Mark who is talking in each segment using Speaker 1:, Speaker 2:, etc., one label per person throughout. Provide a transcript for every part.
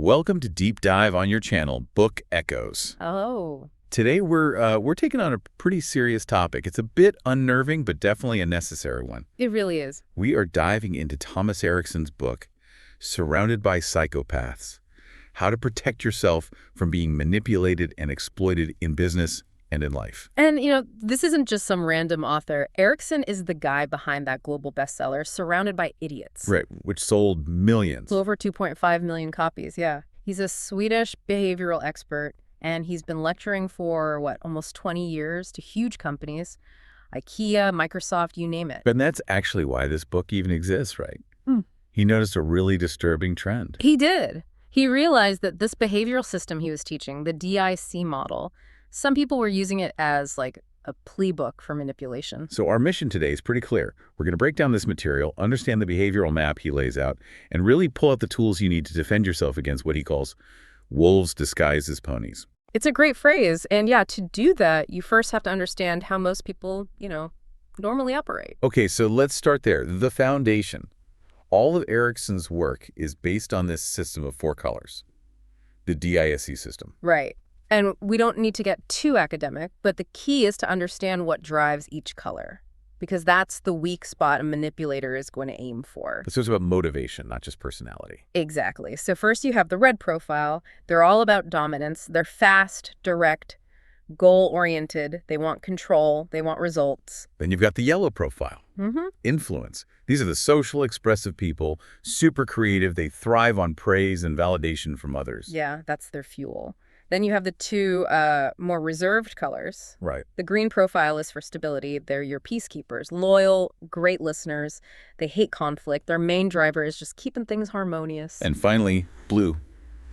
Speaker 1: Welcome to Deep Dive on your channel, Book Echoes.
Speaker 2: Oh,
Speaker 1: Today we're taking on a pretty serious topic. It's a bit unnerving, but definitely a necessary one.
Speaker 2: it really is.
Speaker 1: We are diving into Thomas Erikson's book, Surrounded by Psychopaths: How to Protect Yourself from Being Manipulated and Exploited in Business and in Life.
Speaker 2: And, this isn't just some random author. Erikson is the guy behind that global bestseller, Surrounded by Idiots.
Speaker 1: Right, which sold millions.
Speaker 2: Over 2.5 million copies, yeah. He's a Swedish behavioral expert, and he's been lecturing for, almost 20 years to huge companies, IKEA, Microsoft, you name it.
Speaker 1: And that's actually why this book even exists, right? He noticed a really disturbing trend.
Speaker 2: He did. He realized that this behavioral system he was teaching, the DIC model, some people were using it as a plea book for manipulation.
Speaker 1: So our mission today is pretty clear. We're going to break down this material, understand the behavioral map he lays out, and really pull out the tools you need to defend yourself against what he calls wolves disguised as ponies.
Speaker 2: It's a great phrase. And yeah, to do that, you first have to understand how most people, normally operate.
Speaker 1: Okay, so let's start there. The foundation. All of Erikson's work is based on this system of 4 colors, the DISC system.
Speaker 2: Right. And we don't need to get too academic, but the key is to understand what drives each color, because that's the weak spot a manipulator is going to aim for.
Speaker 1: So it's about motivation, not just personality.
Speaker 2: Exactly. So first you have the red profile. They're all about dominance. They're fast, direct, goal-oriented. They want control. They want results.
Speaker 1: Then you've got the yellow profile, influence. These are the social, expressive people, super creative. They thrive on praise and validation from others.
Speaker 2: Yeah, that's their fuel. Then you have the 2 more reserved colors.
Speaker 1: Right.
Speaker 2: The green profile is for stability. They're your peacekeepers, loyal, great listeners. They hate conflict. Their main driver is just keeping things harmonious.
Speaker 1: And finally, blue,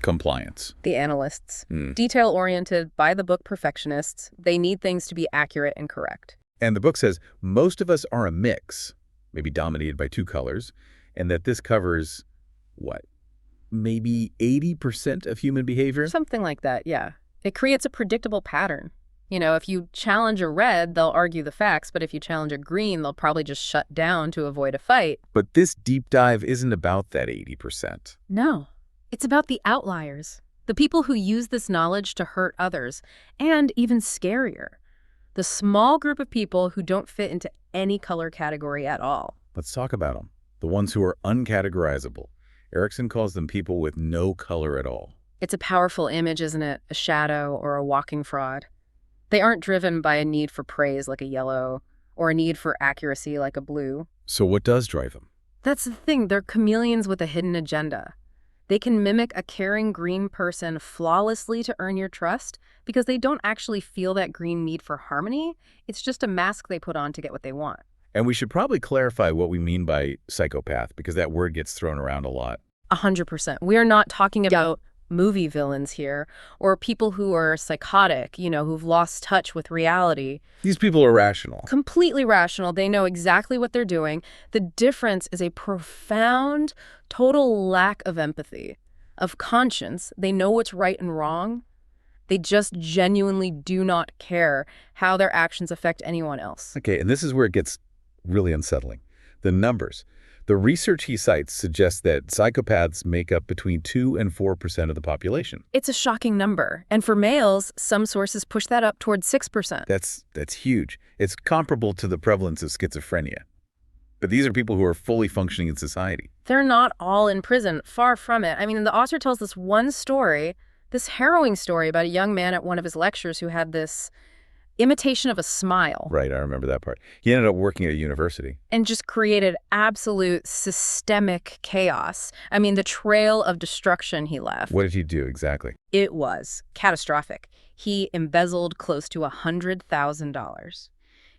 Speaker 1: compliance.
Speaker 2: The analysts, detail-oriented, by-the-book perfectionists. They need things to be accurate and correct.
Speaker 1: And the book says most of us are a mix, maybe dominated by 2 colors, and that this covers, maybe 80% of human behavior?
Speaker 2: Something like that, yeah. It creates a predictable pattern. If you challenge a red, they'll argue the facts, but if you challenge a green, they'll probably just shut down to avoid a fight.
Speaker 1: But this deep dive isn't about that 80%.
Speaker 2: No. It's about the outliers, the people who use this knowledge to hurt others, and even scarier, the small group of people who don't fit into any color category at all.
Speaker 1: Let's talk about them, the ones who are uncategorizable. Erikson calls them people with no color at all.
Speaker 2: It's a powerful image, isn't it? A shadow or a walking fraud. They aren't driven by a need for praise like a yellow or a need for accuracy like a blue.
Speaker 1: So what does drive them?
Speaker 2: That's the thing. They're chameleons with a hidden agenda. They can mimic a caring green person flawlessly to earn your trust because they don't actually feel that green need for harmony. It's just a mask they put on to get what they want.
Speaker 1: And we should probably clarify what we mean by psychopath, because that word gets thrown around a lot.
Speaker 2: 100%. We are not talking about movie villains here or people who are psychotic, who've lost touch with reality.
Speaker 1: These people are rational.
Speaker 2: Completely rational. They know exactly what they're doing. The difference is a profound, total lack of empathy, of conscience. They know what's right and wrong. They just genuinely do not care how their actions affect anyone else.
Speaker 1: Okay, and this is where it gets really unsettling. The numbers. The research he cites suggests that psychopaths make up between 2 and 4% of the population.
Speaker 2: It's a shocking number. And for males, some sources push that up towards 6%.
Speaker 1: That's huge. It's comparable to the prevalence of schizophrenia. But these are people who are fully functioning in society.
Speaker 2: They're not all in prison. Far from it. I mean, the author tells this one story, this harrowing story about a young man at one of his lectures who had this imitation of a smile.
Speaker 1: Right, I remember that part. He ended up working at a university.
Speaker 2: And just created absolute systemic chaos. I mean, the trail of destruction he left.
Speaker 1: What did he do exactly?
Speaker 2: It was catastrophic. He embezzled close to $100,000.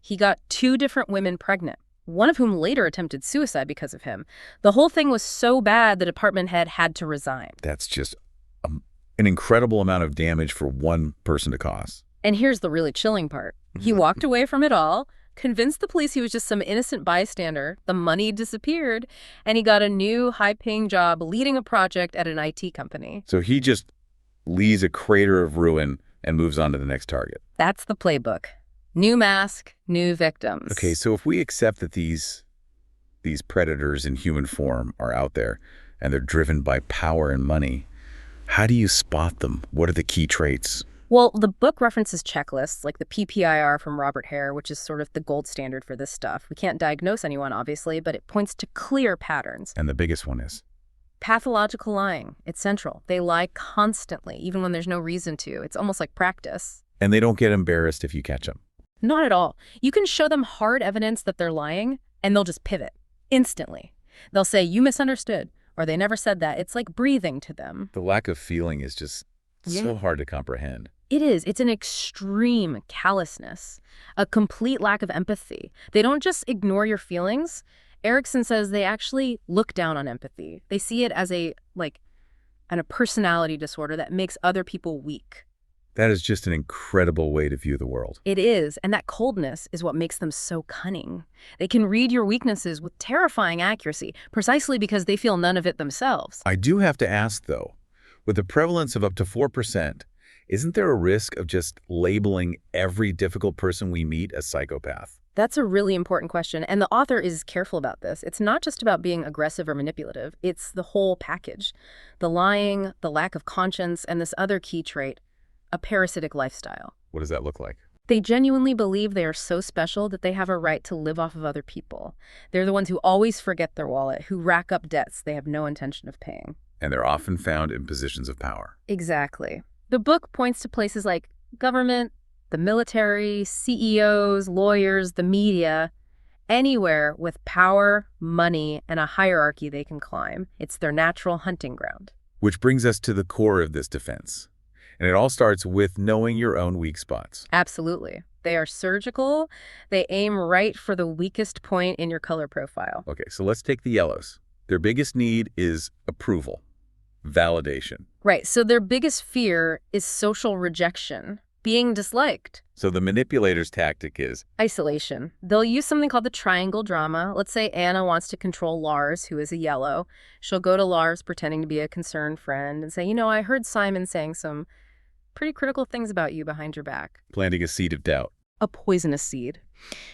Speaker 2: He got 2 different women pregnant, one of whom later attempted suicide because of him. The whole thing was so bad the department head had to resign.
Speaker 1: That's just an incredible amount of damage for one person to cause.
Speaker 2: And here's the really chilling part. He walked away from it all, convinced the police he was just some innocent bystander, the money disappeared, and he got a new high-paying job leading a project at an IT company.
Speaker 1: So he just leaves a crater of ruin and moves on to the next target.
Speaker 2: That's the playbook. New mask, new victims.
Speaker 1: Okay, so if we accept that these predators in human form are out there and they're driven by power and money, How do you spot them? What are the key traits?
Speaker 2: Well, the book references checklists like the PPIR from Robert Hare, which is sort of the gold standard for this stuff. We can't diagnose anyone, obviously, but it points to clear patterns.
Speaker 1: And the biggest one is?
Speaker 2: Pathological lying. It's central. They lie constantly, even when there's no reason to. It's almost like practice.
Speaker 1: And they don't get embarrassed if you catch them.
Speaker 2: Not at all. You can show them hard evidence that they're lying, and they'll just pivot instantly. They'll say, you misunderstood, or they never said that. It's like breathing to them.
Speaker 1: The lack of feeling is just so hard to comprehend.
Speaker 2: It is. It's an extreme callousness, a complete lack of empathy. They don't just ignore your feelings. Erikson says they actually look down on empathy. They see it as a personality disorder that makes other people weak.
Speaker 1: That is just an incredible way to view the world.
Speaker 2: It is, and that coldness is what makes them so cunning. They can read your weaknesses with terrifying accuracy, precisely because they feel none of it themselves.
Speaker 1: I do have to ask, though, with the prevalence of up to 4%, isn't there a risk of just labeling every difficult person we meet a psychopath?
Speaker 2: That's a really important question, and the author is careful about this. It's not just about being aggressive or manipulative. It's the whole package. The lying, the lack of conscience, and this other key trait, a parasitic lifestyle.
Speaker 1: What does that look like?
Speaker 2: They genuinely believe they are so special that they have a right to live off of other people. They're the ones who always forget their wallet, who rack up debts they have no intention of paying.
Speaker 1: And they're often found in positions of power.
Speaker 2: Exactly. The book points to places like government, the military, CEOs, lawyers, the media, anywhere with power, money, and a hierarchy they can climb. It's their natural hunting ground.
Speaker 1: Which brings us to the core of this defense. And it all starts with knowing your own weak spots.
Speaker 2: Absolutely. They are surgical. They aim right for the weakest point in your color profile.
Speaker 1: Okay, so let's take the yellows. Their biggest need is approval, validation.
Speaker 2: Right, so their biggest fear is social rejection, being disliked.
Speaker 1: So the manipulator's tactic is?
Speaker 2: Isolation. They'll use something called the triangle drama. Let's say Anna wants to control Lars, who is a yellow. She'll go to Lars pretending to be a concerned friend and say, you know, I heard Simon saying some pretty critical things about you behind your back.
Speaker 1: Planting a seed of doubt.
Speaker 2: A poisonous seed.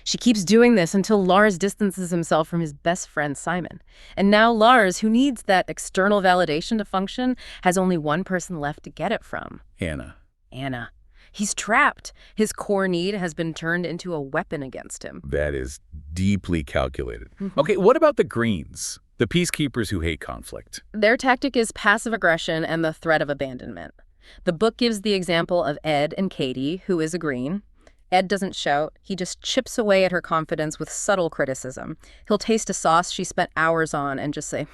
Speaker 2: She keeps doing this until Lars distances himself from his best friend, Simon. And now Lars, who needs that external validation to function, has only one person left to get it from.
Speaker 1: Anna.
Speaker 2: Anna. He's trapped. His core need has been turned into a weapon against him.
Speaker 1: That is deeply calculated. Okay, what about the greens? The peacekeepers who hate conflict.
Speaker 2: Their tactic is passive aggression and the threat of abandonment. The book gives the example of Ed and Katie, who is a green. Ed doesn't shout. He just chips away at her confidence with subtle criticism. He'll taste a sauce she spent hours on and just say,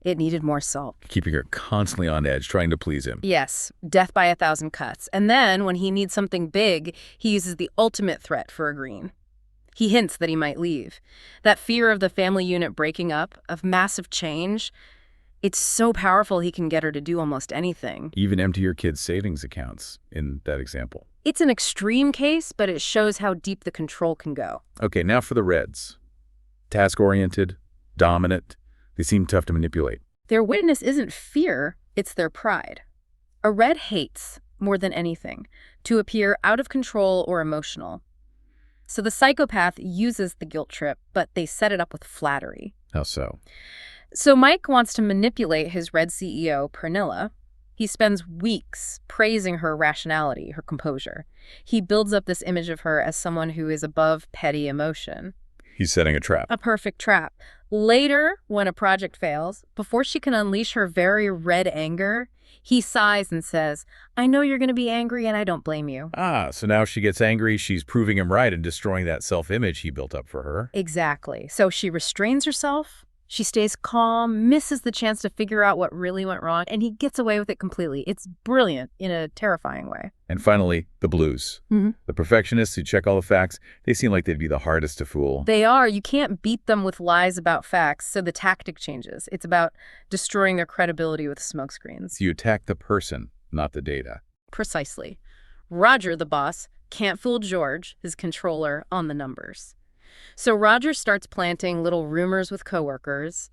Speaker 2: it needed more salt.
Speaker 1: Keeping her constantly on edge, trying to please him.
Speaker 2: Yes, death by 1,000 cuts. And then, when he needs something big, he uses the ultimate threat for a green. He hints that he might leave. That fear of the family unit breaking up, of massive change, it's so powerful he can get her to do almost anything.
Speaker 1: Even empty your kids' savings accounts in that example.
Speaker 2: It's an extreme case, but it shows how deep the control can go.
Speaker 1: Okay, now for the reds. Task-oriented, dominant. They seem tough to manipulate.
Speaker 2: Their weakness isn't fear, it's their pride. A red hates, more than anything, to appear out of control or emotional. So the psychopath uses the guilt trip, but they set it up with flattery.
Speaker 1: How so?
Speaker 2: So Mike wants to manipulate his red CEO, Pernilla. He spends weeks praising her rationality, her composure. He builds up this image of her as someone who is above petty emotion.
Speaker 1: He's setting a trap.
Speaker 2: A perfect trap. Later, when a project fails, before she can unleash her very red anger, he sighs and says, I know you're going to be angry and I don't blame you.
Speaker 1: Ah, so now she gets angry, she's proving him right and destroying that self-image he built up for her.
Speaker 2: Exactly. So she restrains herself. She stays calm, misses the chance to figure out what really went wrong, and he gets away with it completely. It's brilliant in a terrifying way.
Speaker 1: And finally, the blues. The perfectionists who check all the facts, they seem like they'd be the hardest to fool.
Speaker 2: They are. You can't beat them with lies about facts, so the tactic changes. It's about destroying their credibility with smokescreens.
Speaker 1: So you attack the person, not the data.
Speaker 2: Precisely. Roger, the boss, can't fool George, his controller, on the numbers. So Roger starts planting little rumors with coworkers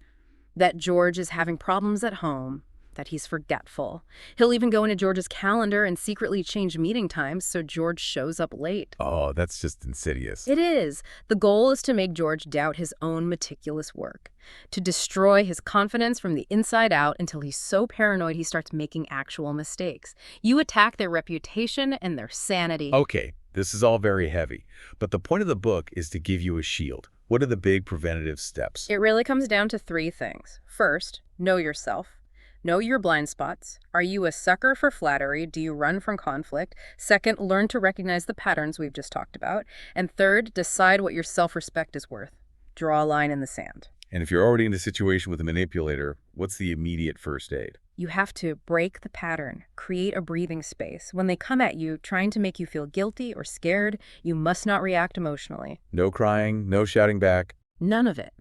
Speaker 2: that George is having problems at home, that he's forgetful. He'll even go into George's calendar and secretly change meeting times so George shows up late.
Speaker 1: Oh, that's just insidious.
Speaker 2: It is. The goal is to make George doubt his own meticulous work, to destroy his confidence from the inside out until he's so paranoid he starts making actual mistakes. You attack their reputation and their sanity.
Speaker 1: Okay, this is all very heavy, but the point of the book is to give you a shield. What are the big preventative steps?
Speaker 2: It really comes down to 3 things. First, know yourself. Know your blind spots. Are you a sucker for flattery? Do you run from conflict? Second, learn to recognize the patterns we've just talked about. And third, decide what your self-respect is worth. Draw a line in the sand.
Speaker 1: And if you're already in a situation with a manipulator, what's the immediate first aid?
Speaker 2: You have to break the pattern, create a breathing space. When they come at you, trying to make you feel guilty or scared, you must not react emotionally.
Speaker 1: No crying, no shouting back.
Speaker 2: None of it.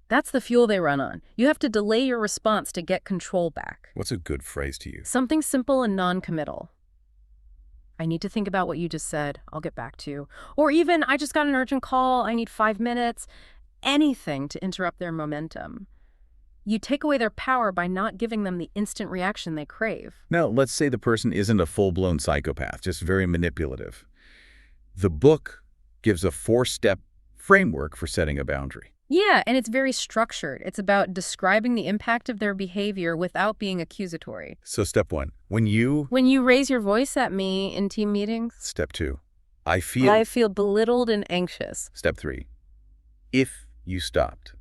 Speaker 2: That's the fuel they run on. You have to delay your response to get control back.
Speaker 1: What's a good phrase to use?
Speaker 2: Something simple and non-committal. I need to think about what you just said. I'll get back to you. Or even, I just got an urgent call. I need 5 minutes. Anything to interrupt their momentum. You take away their power by not giving them the instant reaction they crave.
Speaker 1: Now, let's say the person isn't a full-blown psychopath, just very manipulative. The book gives a 4-step framework for setting a boundary.
Speaker 2: Yeah, and it's very structured. It's about describing the impact of their behavior without being accusatory.
Speaker 1: So step 1, when you
Speaker 2: raise your voice at me in team meetings,
Speaker 1: Step 2,
Speaker 2: I feel belittled and anxious.
Speaker 1: Step 3, if you stopped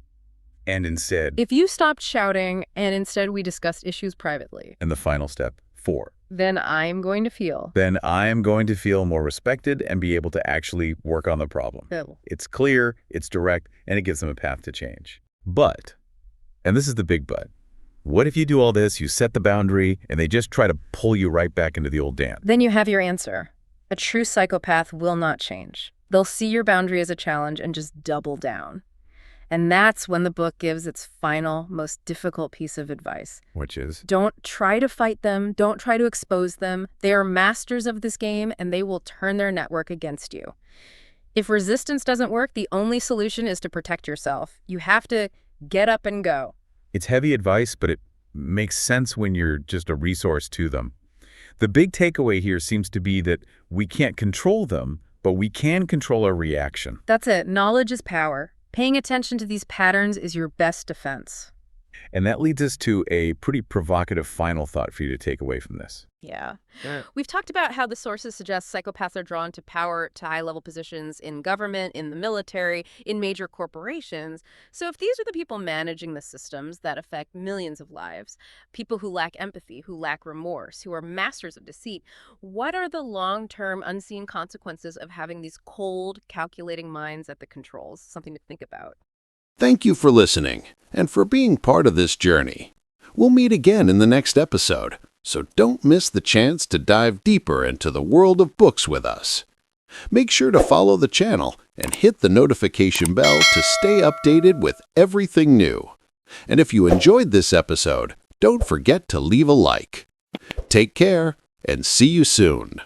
Speaker 1: and instead.
Speaker 2: If you stopped shouting and instead we discussed issues privately.
Speaker 1: And the final step, 4.
Speaker 2: Then I'm going to feel.
Speaker 1: Then I am going to feel more respected and be able to actually work on the problem. It's clear, it's direct, and it gives them a path to change. But, and this is the big but, what if you do all this, you set the boundary, and they just try to pull you right back into the old dance?
Speaker 2: Then you have your answer. A true psychopath will not change. They'll see your boundary as a challenge and just double down. And that's when the book gives its final, most difficult piece of advice.
Speaker 1: Which is?
Speaker 2: Don't try to fight them. Don't try to expose them. They are masters of this game, and they will turn their network against you. If resistance doesn't work, the only solution is to protect yourself. You have to get up and go.
Speaker 1: It's heavy advice, but it makes sense when you're just a resource to them. The big takeaway here seems to be that we can't control them, but we can control our reaction.
Speaker 2: That's it. Knowledge is power. Paying attention to these patterns is your best defense.
Speaker 1: And that leads us to a pretty provocative final thought for you to take away from this.
Speaker 2: Yeah. We've talked about how the sources suggest psychopaths are drawn to power, to high-level positions in government, in the military, in major corporations. So if these are the people managing the systems that affect millions of lives, people who lack empathy, who lack remorse, who are masters of deceit, what are the long-term unseen consequences of having these cold, calculating minds at the controls? Something to think about.
Speaker 3: Thank you for listening and for being part of this journey. We'll meet again in the next episode, so don't miss the chance to dive deeper into the world of books with us. Make sure to follow the channel and hit the notification bell to stay updated with everything new. And if you enjoyed this episode, don't forget to leave a like. Take care and see you soon.